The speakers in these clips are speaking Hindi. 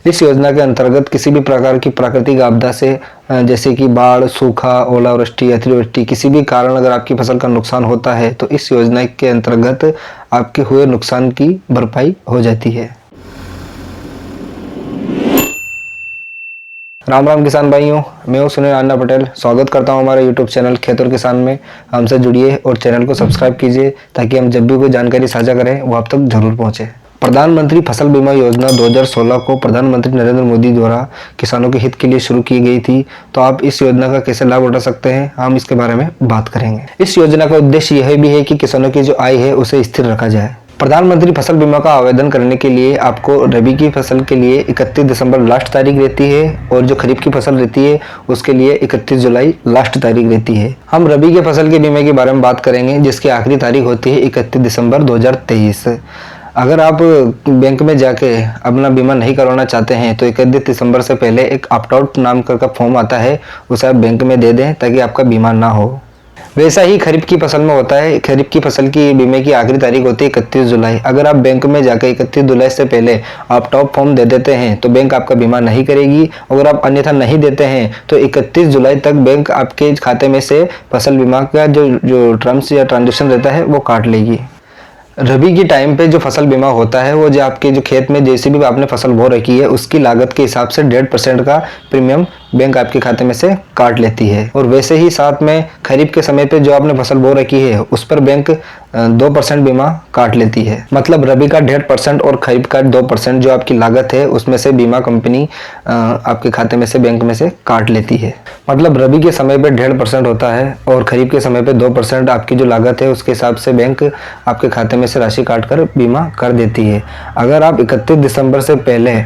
इस योजना के अंतर्गत किसी भी प्रकार की प्राकृतिक आपदा से जैसे कि बाढ़, सूखा, ओलावृष्टि, अतिवृष्टि, किसी भी कारण अगर आपकी फसल का नुकसान होता है तो इस योजना के अंतर्गत आपके हुए नुकसान की भरपाई हो जाती है। राम राम किसान भाइयों, मैं हूं सुनील अन्ना पटेल। स्वागत करता हूं हमारे YouTube चैनल खेत और किसान में। हमसे जुड़िए और चैनल को सब्सक्राइब कीजिए ताकि हम जब भी कोई जानकारी साझा करें वो आप तक जरूर पहुंचे। प्रधानमंत्री फसल बीमा योजना 2016 को प्रधानमंत्री नरेंद्र मोदी द्वारा किसानों के हित के लिए शुरू की गई थी। तो आप इस योजना का कैसे लाभ उठा सकते हैं, हम इसके बारे में बात करेंगे। इस योजना का उद्देश्य यह भी है कि किसानों की जो आय है उसे स्थिर रखा जाए। प्रधानमंत्री फसल बीमा का आवेदन करने के लिए आपको रबी की फसल के लिए 31 दिसंबर लास्ट तारीख रहती है और जो खरीफ की फसल रहती है उसके लिए 31 जुलाई लास्ट तारीख रहती है। हम रबी के फसल के बीमे के बारे में बात करेंगे जिसकी आखिरी तारीख होती है 31 दिसंबर 2023। अगर आप बैंक में जाके अपना बीमा नहीं करवाना चाहते हैं तो 31 दिसंबर से पहले एक ऑप्ट आउट नाम का फॉर्म आता है, उसे आप बैंक में दे दें ताकि आपका बीमा ना हो। वैसा ही खरीफ की फसल में होता है। खरीफ की फसल की बीमे की आखिरी तारीख होती है 31 जुलाई। अगर आप बैंक में जाकर 31 जुलाई से पहले ऑप्ट आउट फॉर्म दे देते हैं तो बैंक आपका बीमा नहीं करेगी। अगर आप अन्यथा नहीं देते हैं तो 31 जुलाई तक बैंक आपके खाते में से फसल बीमा का जो टर्म्स या ट्रांजेक्शन रहता है वो काट लेगी। रबी की टाइम पे जो फसल बीमा होता है वो जो आपके जो खेत में जैसे भी आपने फसल बो रखी है उसकी लागत के हिसाब से 1.5% का प्रीमियम बैंक आपके खाते में से काट लेती है। और वैसे ही साथ में खरीफ के समय पे जो आपने फसल बो रखी है उस पर बैंक 2% बीमा काट लेती है। मतलब रबी का 1.5% और खरीफ का 2% जो आपकी लागत है उसमें से बीमा कंपनी आपके खाते में से बैंक में से काट लेती है। मतलब रबी के समय पे 1.5% होता है और खरीफ के समय पे 2% आपकी जो लागत है उसके हिसाब से बैंक आपके खाते में से राशि काट कर बीमा कर देती है। अगर आप 31 दिसंबर से पहले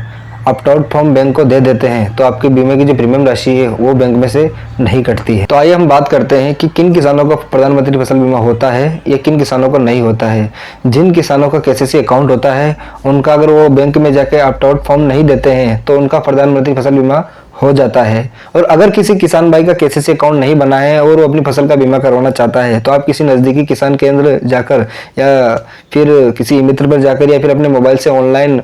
ऑप्ट आउट फॉर्म बैंक को दे देते हैं तो आपके बीमे की जो प्रीमियम राशि है वो बैंक में से नहीं कटती है। तो आइए हम बात करते हैं कि किन किसानों का प्रधानमंत्री फसल बीमा होता है या किन किसानों का नहीं होता है। जिन किसानों का केसीसी अकाउंट होता है उनका अगर वो बैंक में जाके ऑप्ट आउट फॉर्म नहीं देते हैं तो उनका प्रधानमंत्री फसल बीमा हो जाता है। और अगर किसी किसान भाई का केसीसी अकाउंट नहीं बना है और वो अपनी फसल का बीमा करवाना चाहता है तो आप किसी नज़दीकी किसान केंद्र जाकर या फिर किसी मित्र पर जाकर या फिर अपने मोबाइल से ऑनलाइन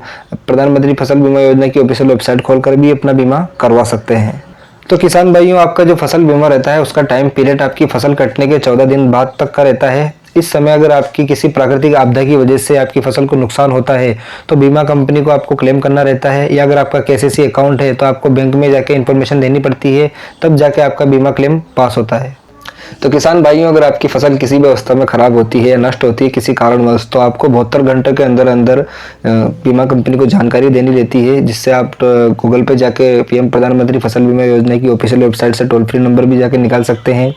प्रधानमंत्री फसल बीमा योजना की ऑफिशियल वेबसाइट खोलकर भी अपना बीमा करवा सकते हैं। तो किसान भाइयों, आपका जो फसल बीमा रहता है उसका टाइम पीरियड आपकी फसल कटने के 14 दिन बाद तक का रहता है। इस समय अगर आपकी किसी प्राकृतिक आपदा की वजह से आपकी फसल को नुकसान होता है तो बीमा कंपनी को आपको क्लेम करना रहता है, या अगर आपका केसीसी अकाउंट है तो आपको बैंक में जाके इन्फॉर्मेशन देनी पड़ती है, तब जाके आपका बीमा क्लेम पास होता है। तो किसान भाइयों, अगर आपकी फसल किसी भी अवस्था में खराब होती है या नष्ट होती है किसी कारणवश तो आपको 72 घंटे के अंदर अंदर बीमा कंपनी को जानकारी देनी रहती है, जिससे आप गूगल पे जाके पीएम प्रधानमंत्री फसल बीमा योजना की ऑफिशियल वेबसाइट से टोल फ्री नंबर भी जाके निकाल सकते हैं।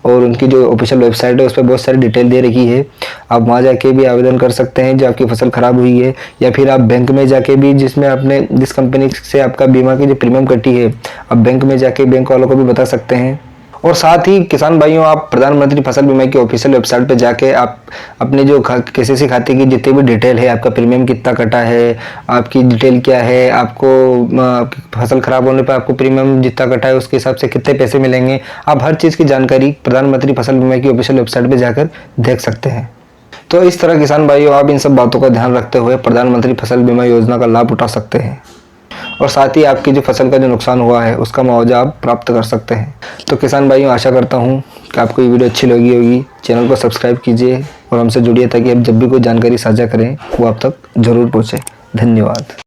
और उनकी जो ऑफिशियल वेबसाइट है उस पर बहुत सारी डिटेल दे रखी है, आप वहाँ जाके भी आवेदन कर सकते हैं जो आपकी फसल खराब हुई है। या फिर आप बैंक में जाके भी जिसमें आपने जिस कंपनी से आपका बीमा की जो प्रीमियम कटी है आप बैंक में जाके बैंक वालों को भी बता सकते हैं। और साथ ही किसान भाइयों, आप प्रधानमंत्री फसल बीमा की ऑफिशियल वेबसाइट पे जाके आप अपने जो केसीसी खाते की जितनी भी डिटेल है, आपका प्रीमियम कितना कटा है, आपकी डिटेल क्या है, आपको फसल खराब होने पर आपको प्रीमियम जितना कटा है उसके हिसाब से कितने पैसे मिलेंगे, आप हर चीज़ की जानकारी प्रधानमंत्री फसल बीमा की ऑफिशियल वेबसाइट पर जाकर देख सकते हैं। तो इस तरह किसान भाइयों, आप इन सब बातों का ध्यान रखते हुए प्रधानमंत्री फसल बीमा योजना का लाभ उठा सकते हैं और साथ ही आपकी जो फसल का जो नुकसान हुआ है उसका मुआवजा आप प्राप्त कर सकते हैं। तो किसान भाइयों, आशा करता हूँ कि आपको ये वीडियो अच्छी लगी होगी। चैनल को सब्सक्राइब कीजिए और हमसे जुड़िए ताकि अब जब भी कोई जानकारी साझा करें वो आप तक जरूर पहुँचे। धन्यवाद।